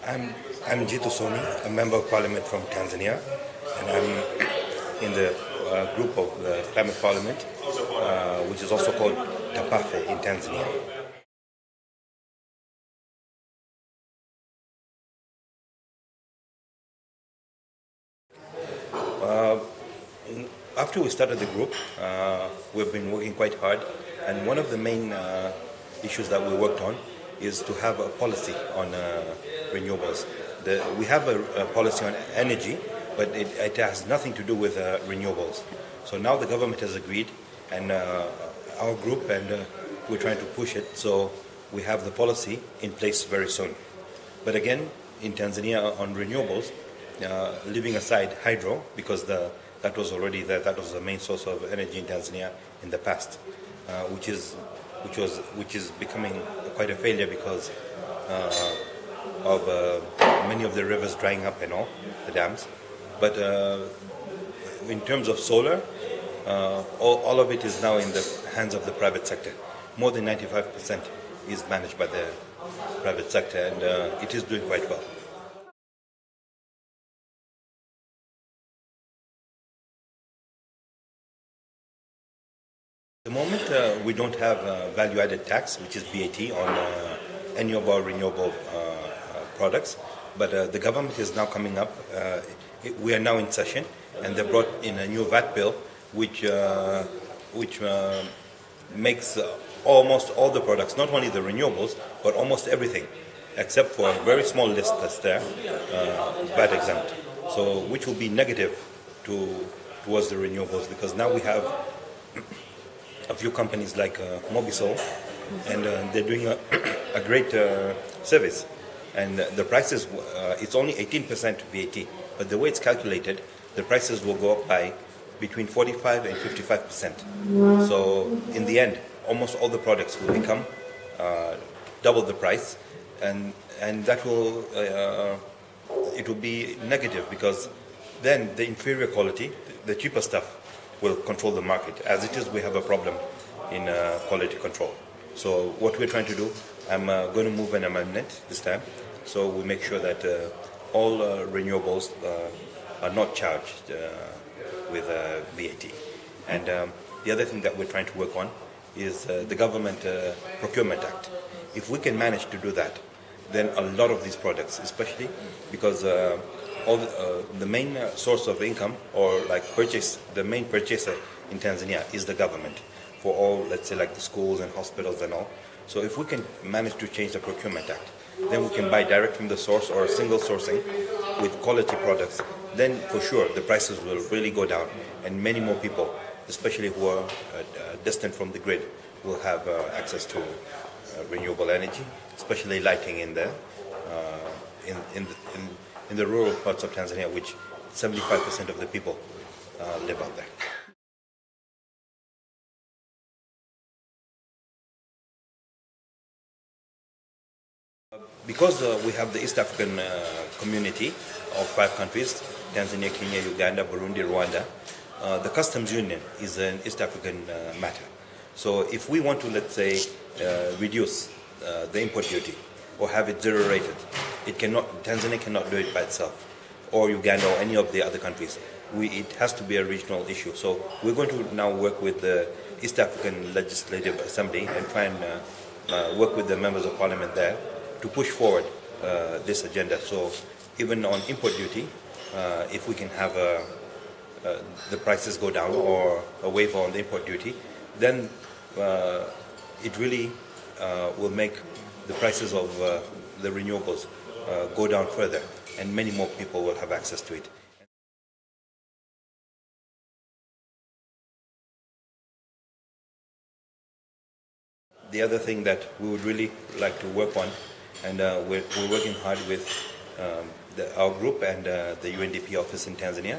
I'm I'm Jitu Soni, a member of parliament from Tanzania, and I'm in the group of the climate parliament, which is also called TAPAFE in Tanzania. After we started the group, we've been working quite hard, and one of the main issues that we worked on is to have a policy on renewables. We have a policy on energy, but it has nothing to do with renewables. So now the government has agreed, and our group and we're trying to push it. So we have the policy in place very soon. But again, in Tanzania on renewables, leaving aside hydro because that was already there. That was the main source of energy in Tanzania in the past, which is becoming quite a failure because of many of the rivers drying up and all the dams. But in terms of solar, all of it is now in the hands of the private sector. More than 95% is managed by the private sector, and it is doing quite well. At the moment, we don't have value-added tax, which is VAT, on any of our renewable products. But the government is now coming up. We are now in session, and they brought in a new VAT bill, which makes almost all the products, not only the renewables, but almost everything, except for a very small list that's there, VAT exempt. So, which will be negative towards the renewables, because now we have a few companies like Mobisol, and they're doing a great service. And the prices, it's only 18% VAT, but the way it's calculated, the prices will go up by between 45 and 55%. So in the end, almost all the products will become double the price, and that will it will be negative, because then the inferior quality, the cheaper stuff, will control the market. As it is, we have a problem in quality control. So what we're trying to do, I'm going to move an amendment this time, so we make sure that all renewables are not charged with VAT. And the other thing that we're trying to work on is the Government Procurement Act. If we can manage to do that, then a lot of these products, especially because all the main source of income, or like the main purchaser in Tanzania is the government for all, let's say, like the schools and hospitals and all. So if we can manage to change the Procurement Act, then we can buy direct from the source or single sourcing with quality products. Then for sure the prices will really go down, and many more people, especially who are distant from the grid, will have access to renewable energy, especially lighting in there. In the rural parts of Tanzania, which 75% of the people live out there. Because we have the East African community of 5 countries, Tanzania, Kenya, Uganda, Burundi, Rwanda, the customs union is an East African matter. So if we want to, let's say, reduce the import duty or have it zero rated, Tanzania cannot do it by itself, or Uganda or any of the other countries. It has to be a regional issue. So we're going to now work with the East African Legislative Assembly and try and work with the members of parliament there to push forward this agenda. So even on import duty, if we can have the prices go down or a waiver on the import duty, then it really will make the prices of the renewables go down further, and many more people will have access to it. The other thing that we would really like to work on, and we're working hard with our group and the UNDP office in Tanzania,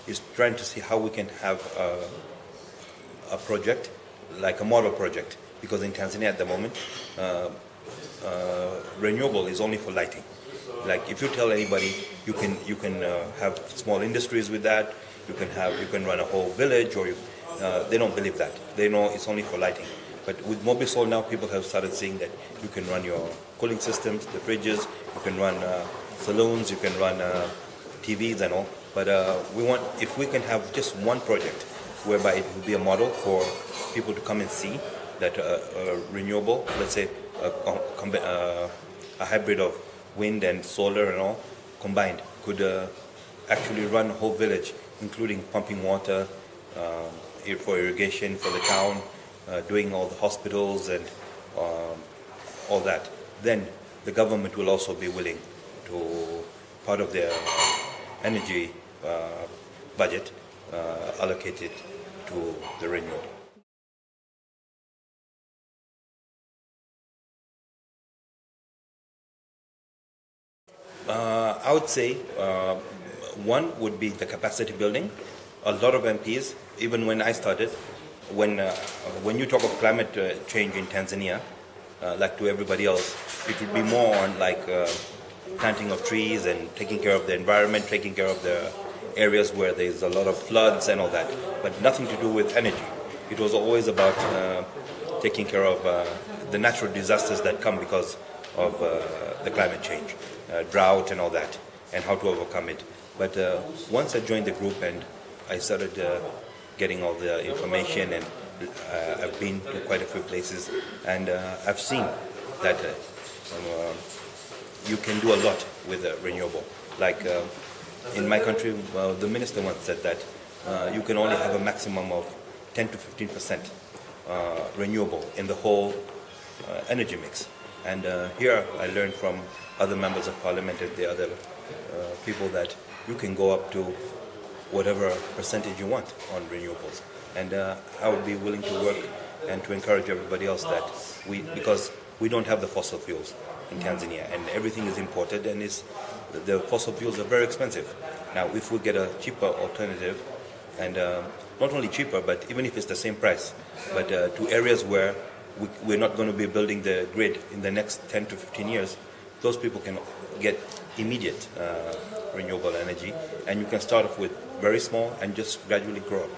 is trying to see how we can have a project, like a model project, because in Tanzania at the moment, renewable is only for lighting. Like if you tell anybody you can have small industries with that, you can run a whole village, or they don't believe that. They know it's only for lighting. But with Mobisol now, people have started seeing that you can run your cooling systems, the fridges, you can run saloons, you can run TVs and all. But we want, if we can have just one project whereby it will be a model for people to come and see that renewable, let's say a hybrid of wind and solar and all combined could actually run a whole village, including pumping water for irrigation for the town, doing all the hospitals and all that. Then the government will also be willing to, part of their energy budget, allocate it to the renewable. I would say one would be the capacity building. A lot of MPs, even when I started, when you talk of climate change in Tanzania, like to everybody else, it would be more on like planting of trees and taking care of the environment, taking care of the areas where there's a lot of floods and all that, but nothing to do with energy. It was always about taking care of the natural disasters that come because of the climate change, drought and all that, and how to overcome it. But once I joined the group and I started getting all the information, and I've been to quite a few places, and I've seen that you can do a lot with renewable. Like in my country, the minister once said that you can only have a maximum of 10 to 15% renewable in the whole energy mix. And here I learned from other members of parliament and the other people that you can go up to whatever percentage you want on renewables. And I would be willing to work and to encourage everybody else that because we don't have the fossil fuels in Tanzania, and everything is imported, and the fossil fuels are very expensive. Now, if we get a cheaper alternative, and not only cheaper, but even if it's the same price, but to areas where we're not going to be building the grid in the next 10 to 15 years, those people can get immediate renewable energy, and you can start off with very small and just gradually grow up.